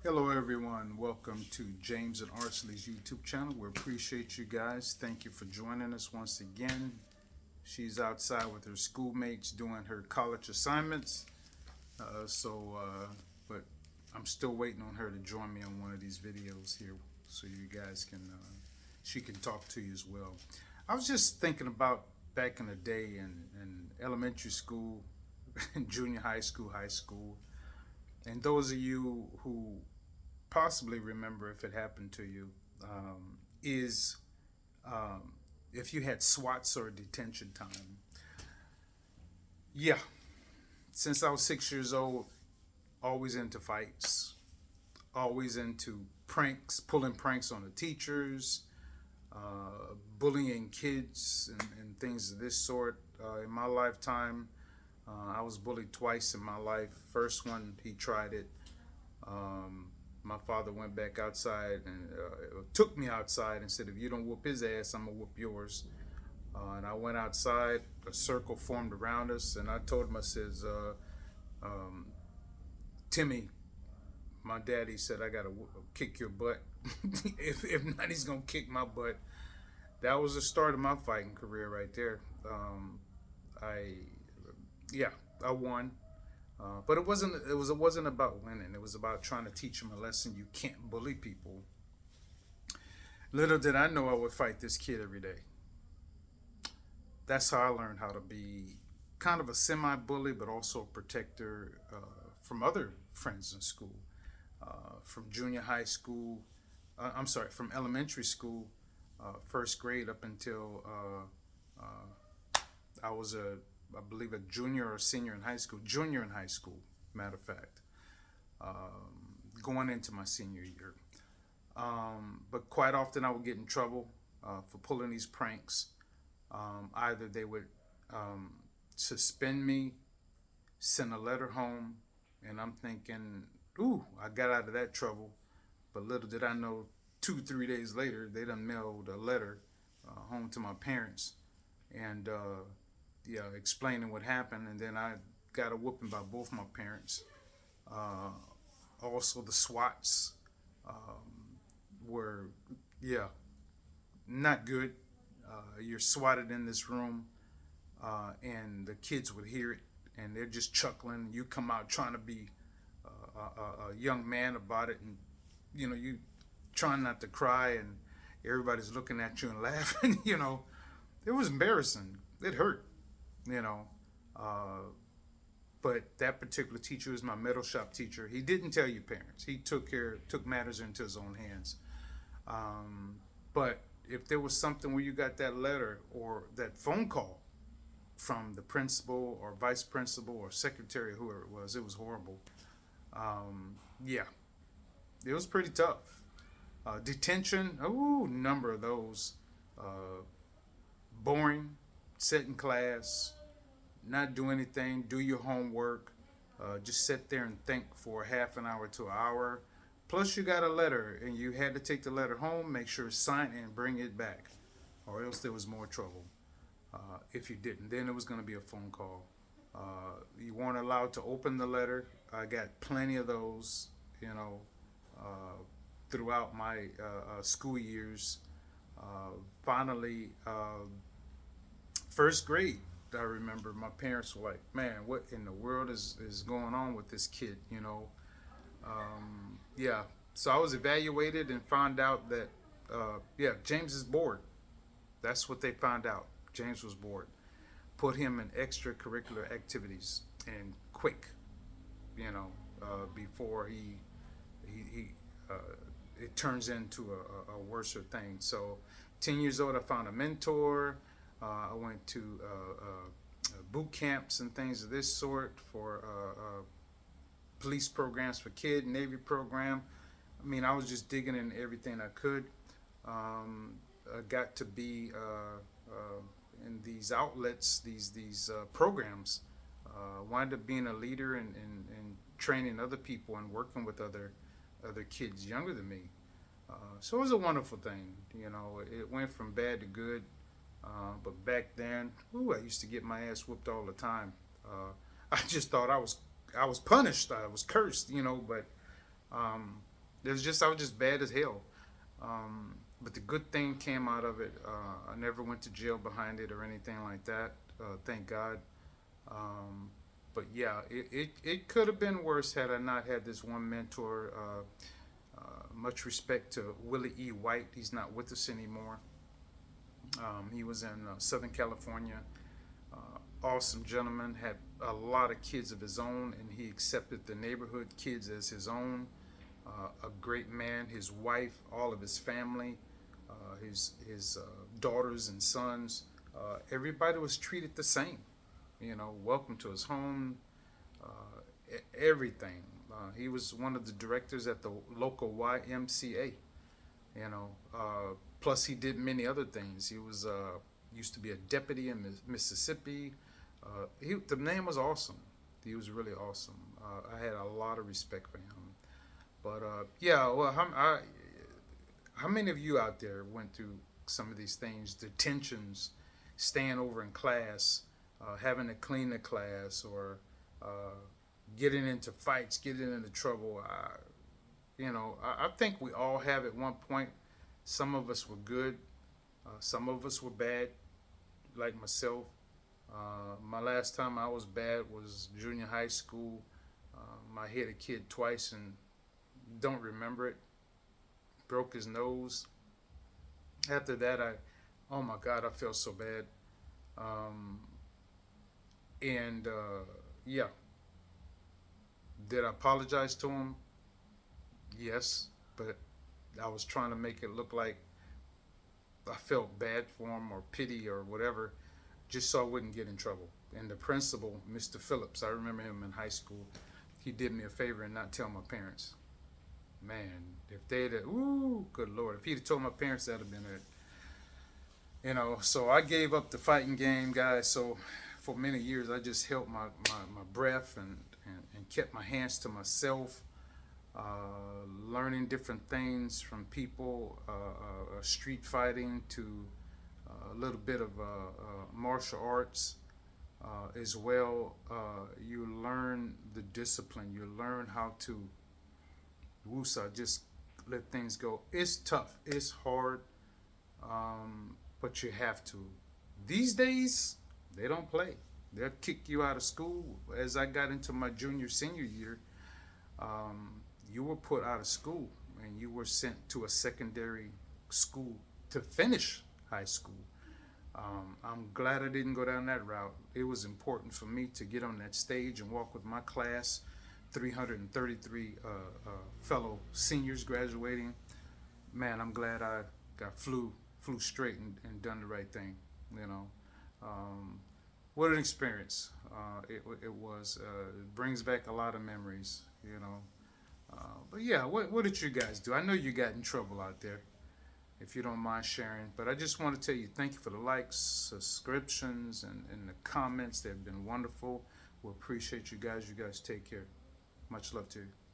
Hello, everyone. Welcome to James and Arsley's YouTube channel. We appreciate you guys. Thank you for joining us once again. She's outside with her schoolmates doing her college assignments. But I'm still waiting on her to join me on one of these videos here so you guys can, she can talk to you as well. I was just thinking about back in the day in elementary school, junior high school, and those of you who possibly remember if it happened to you, is um, if you had SWATs or detention time. Yeah, since I was 6 years old, always into fights, always into pranks, pulling pranks on the teachers, bullying kids, and things of this sort. In my lifetime, I was bullied twice in my life. First one, he tried it. My father went back outside and took me outside and said, "If you don't whoop his ass, I'm gonna whoop yours." And I went outside. A circle formed around us, and I told him, I says, um, "Timmy, my daddy said I gotta kick your butt. if not, he's gonna kick my butt." That was the start of my fighting career right there. I, yeah, I won. But it wasn't about winning. It was about trying to teach them a lesson. You can't bully people. Little did I know I would fight this kid every day. That's how I learned how to be kind of a semi-bully, but also a protector from other friends in school. From junior high school, I'm sorry, from elementary school, first grade up until I was I believe a junior or senior in high school, junior in high school, matter of fact, going into my senior year. But quite often I would get in trouble for pulling these pranks. Either they would um, suspend me, send a letter home, and I'm thinking, ooh, I got out of that trouble. But little did I know, 2, 3 days later, they done mailed a letter home to my parents, and yeah, explaining what happened. And then I got a whooping by both my parents. Uh, Also, the SWATs were, yeah, not good. You're swatted in this room, and the kids would hear it, and they're just chuckling. You come out trying to be a young man about it, and you trying not to cry, and everybody's looking at you and laughing. It was embarrassing. It hurt. You know, uh, but that particular teacher was my metal shop teacher. He didn't tell you parents. He took matters into his own hands. Um, but if there was something where you got that letter or that phone call from the principal or vice principal or secretary, whoever it was horrible. Yeah, it was pretty tough. Detention, ooh, number of those. Uh, Boring, sit in class, not do anything, do your homework, just sit there and think for a half an hour to an hour. Plus, you got a letter and you had to take the letter home, make sure it's signed, and bring it back, or else there was more trouble. If you didn't, then it was going to be a phone call. You weren't allowed to open the letter. I got plenty of those, you know, uh, throughout my school years. Finally, first grade, I remember my parents were like, "Man, what in the world is going on with this kid?" Yeah. So I was evaluated and found out that, yeah, James is bored. That's what they found out. James was bored. Put him in extracurricular activities and quick, before he it turns into a worser thing. So, 10 years old, I found a mentor. I went to boot camps and things of this sort for police programs for kid, Navy program. I mean, I was just digging in everything I could. I got to be in these outlets, these programs. Wound up being a leader and training other people and working with other kids younger than me. So it was a wonderful thing. It went from bad to good. But back then, ooh, I used to get my ass whooped all the time. I just thought I was punished. I was cursed. But um, I was just bad as hell. But the good thing came out of it. I never went to jail behind it or anything like that. Thank God. Um, but yeah, it could have been worse had I not had this one mentor. Much respect to Willie E. White. He's not with us anymore. He was in Southern California. Awesome gentleman, had a lot of kids of his own, and he accepted the neighborhood kids as his own. A great man, his wife, all of his family, his daughters and sons. Everybody was treated the same. Welcome to his home, everything. He was one of the directors at the local YMCA. You know, plus he did many other things. He was used to be a deputy in Mississippi. The name was awesome. He was really awesome. I had a lot of respect for him. But yeah, well, how many of you out there went through some of these things? Detentions, staying over in class, having to clean the class, or getting into fights, getting into trouble. I think we all have at one point. Some of us were good, some of us were bad, like myself. My last time I was bad was junior high school. I hit a kid twice and don't remember it. Broke his nose. After that, oh my God, I felt so bad. Um, and yeah, did I apologize to him? Yes, but I was trying to make it look like I felt bad for him or pity or whatever, just so I wouldn't get in trouble. And the principal, Mr. Phillips, I remember him in high school. He did me a favor and not tell my parents. Man, if they'd have, ooh, good Lord, if he'd have told my parents, that'd have been it. So I gave up the fighting game, guys. So for many years, I just held my breath and kept my hands to myself, learning different things from people, street fighting to a little bit of martial arts as well. You learn the discipline. You learn how to woosah, just let things go. It's tough. It's hard, but you have to. These days, they don't play. They'll kick you out of school. As I got into my senior year, you were put out of school and you were sent to a secondary school to finish high school. I'm glad I didn't go down that route. It was important for me to get on that stage and walk with my class, 333 fellow seniors graduating. Man, I'm glad I flew straight and done the right thing. You know, what an experience it was. It brings back a lot of memories. But yeah, what did you guys do? I know you got in trouble out there, if you don't mind sharing. But I just want to tell you thank you for the likes, subscriptions, and the comments. They've been wonderful. We appreciate you guys. You guys take care. Much love to you.